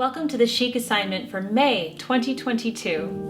Welcome to the Chic Assignment for May 2022.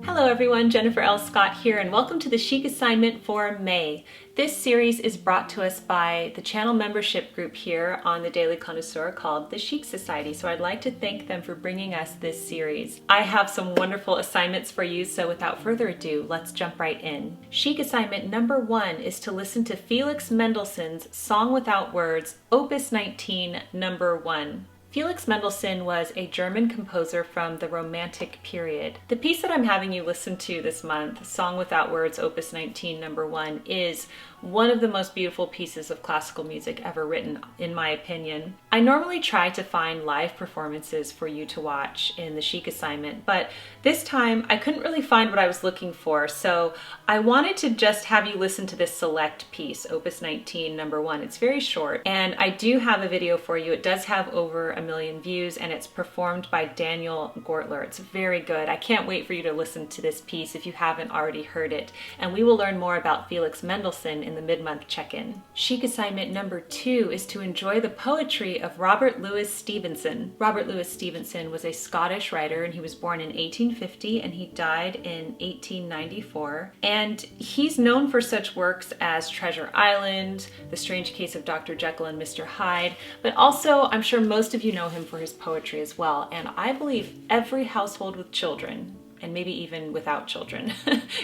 Hello everyone, Jennifer L. Scott here, and welcome to the Chic Assignment for May. This series is brought to us by the channel membership group here on the Daily Connoisseur called the Chic Society, so I'd like to thank them for bringing us this series. I have some wonderful assignments for you, so without further ado, let's jump right in. Chic Assignment number 1 is to listen to Felix Mendelssohn's Song Without Words, Opus 19, number 1. Felix Mendelssohn was a German composer from the Romantic period. The piece that I'm having you listen to this month, Song Without Words, Opus 19, number 1, is one of the most beautiful pieces of classical music ever written, in my opinion. I normally try to find live performances for you to watch in the Chic Assignment, but this time I couldn't really find what I was looking for, so I wanted to just have you listen to this select piece, Opus 19, number 1. It's very short, and I do have a video for you. It does have over 1 million views, and it's performed by Daniel Gortler. It's very good. I can't wait for you to listen to this piece if you haven't already heard it, and we will learn more about Felix Mendelssohn in the mid-month check-in. Chic Assignment number 2 is to enjoy the poetry of Robert Louis Stevenson. Robert Louis Stevenson was a Scottish writer, and he was born in 1850 and he died in 1894. And he's known for such works as Treasure Island, The Strange Case of Dr. Jekyll and Mr. Hyde, but also I'm sure most of you know him for his poetry as well. And I believe every household with children, and maybe even without children,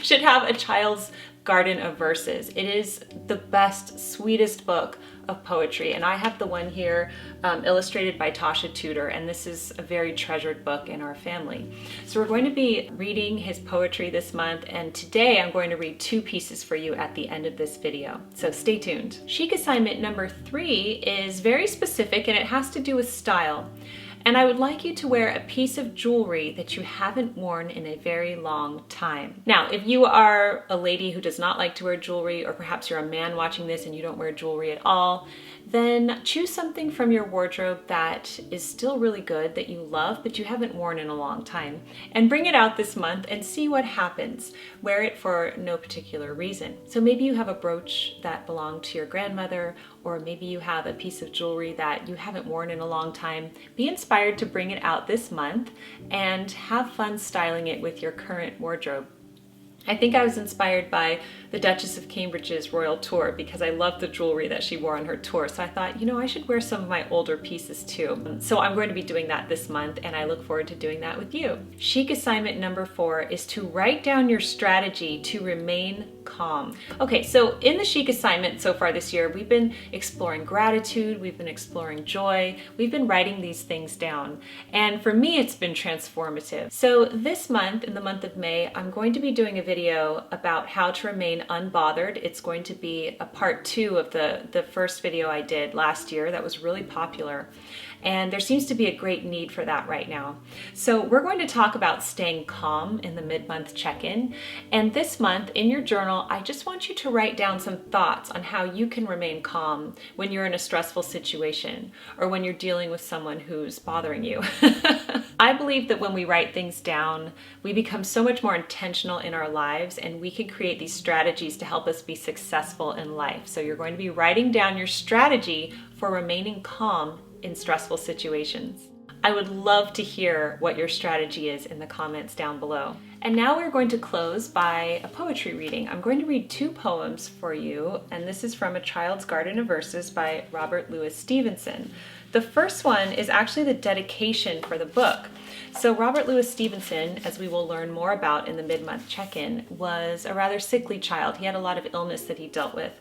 should have a child's garden of verses. It is the best, sweetest book of poetry, and I have the one here illustrated by Tasha Tudor, and this is a very treasured book in our family. So we're going to be reading his poetry this month, and today I'm going to read 2 pieces for you at the end of this video, so stay tuned. Chic Assignment number 3 is very specific, and it has to do with style. And I would like you to wear a piece of jewelry that you haven't worn in a very long time. Now, if you are a lady who does not like to wear jewelry, or perhaps you're a man watching this and you don't wear jewelry at all, then choose something from your wardrobe that is still really good, that you love, but you haven't worn in a long time. And bring it out this month and see what happens. Wear it for no particular reason. So maybe you have a brooch that belonged to your grandmother, or maybe you have a piece of jewelry that you haven't worn in a long time. Be inspired to bring it out this month and have fun styling it with your current wardrobe. I think I was inspired by the Duchess of Cambridge's royal tour because I loved the jewelry that she wore on her tour. So I thought, you know, I should wear some of my older pieces too. So I'm going to be doing that this month, and I look forward to doing that with you. Chic Assignment number 4 is to write down your strategy to remain calm. Okay, so in the Chic Assignment so far this year, we've been exploring gratitude, we've been exploring joy, we've been writing these things down. And for me, it's been transformative. So this month, in the month of May, I'm going to be doing a video about how to remain unbothered. It's going to be a part 2 of the first video I did last year that was really popular. And there seems to be a great need for that right now. So we're going to talk about staying calm in the mid-month check-in. And this month in your journal, I just want you to write down some thoughts on how you can remain calm when you're in a stressful situation or when you're dealing with someone who's bothering you. I believe that when we write things down, we become so much more intentional in our lives, and we can create these strategies to help us be successful in life. So you're going to be writing down your strategy for remaining calm in stressful situations. I would love to hear what your strategy is in the comments down below. And now we're going to close by a poetry reading. I'm going to read 2 poems for you, and this is from A Child's Garden of Verses by Robert Louis Stevenson. The first one is actually the dedication for the book. So Robert Louis Stevenson, as we will learn more about in the mid-month check-in, was a rather sickly child. He had a lot of illness that he dealt with.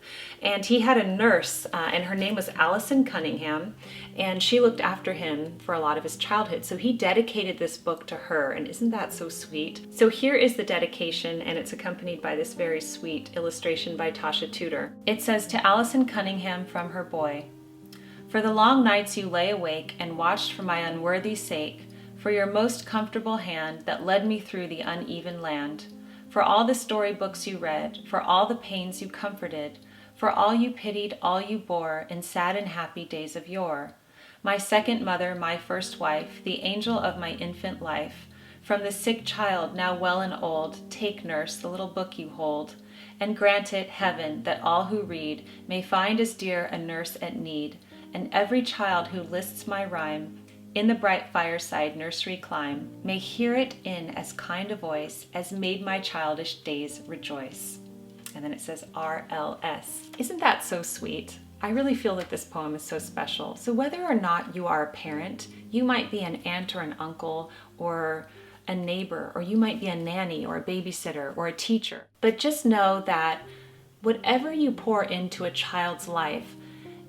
And he had a nurse, and her name was Allison Cunningham, and she looked after him for a lot of his childhood. So he dedicated this book to her, and isn't that so sweet? So here is the dedication, and it's accompanied by this very sweet illustration by Tasha Tudor. It says, "To Allison Cunningham from her boy. For the long nights you lay awake and watched for my unworthy sake, for your most comfortable hand that led me through the uneven land, for all the storybooks you read, for all the pains you comforted, for all you pitied, all you bore in sad and happy days of yore. My second mother, my first wife, the angel of my infant life, from the sick child now well and old, take, nurse, the little book you hold, and grant it, heaven, that all who read may find as dear a nurse at need, and every child who lists my rhyme in the bright fireside nursery clime may hear it in as kind a voice as made my childish days rejoice. And then it says RLS. Isn't that so sweet? I really feel that this poem is so special. So whether or not you are a parent, you might be an aunt or an uncle or a neighbor, or you might be a nanny or a babysitter or a teacher. But just know that whatever you pour into a child's life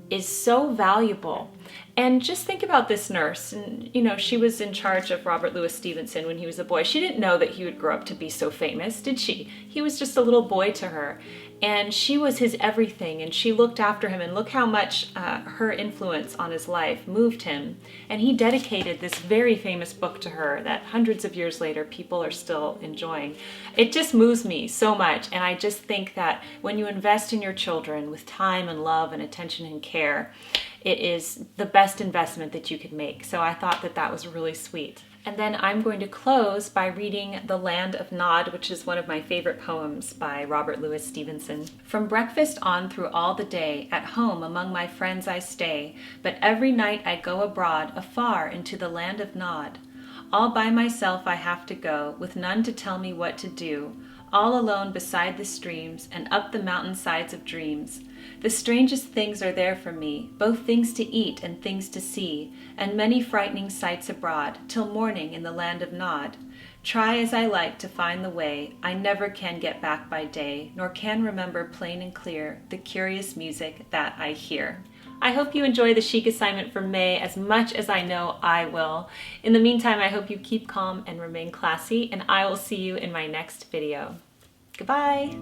is so valuable. And just think about this nurse. And, you know, she was in charge of Robert Louis Stevenson when he was a boy. She didn't know that he would grow up to be so famous, did she? He was just a little boy to her. And she was his everything, and she looked after him, and look how much her influence on his life moved him. And he dedicated this very famous book to her that hundreds of years later people are still enjoying. It just moves me so much, and I just think that when you invest in your children with time and love and attention and care, it is the best investment that you could make. So I thought that that was really sweet. And then I'm going to close by reading The Land of Nod, which is one of my favorite poems by Robert Louis Stevenson. From breakfast on through all the day, at home among my friends I stay, but every night I go abroad, afar into the land of Nod. All by myself I have to go, with none to tell me what to do, all alone beside the streams and up the mountain sides of dreams. The strangest things are there for me, both things to eat and things to see, and many frightening sights abroad, till morning in the land of Nod. Try as I like to find the way, I never can get back by day, nor can remember plain and clear the curious music that I hear. I hope you enjoy the Chic assignment for May as much as I know I will. In the meantime, I hope you keep calm and remain classy, and I will see you in my next video. Goodbye!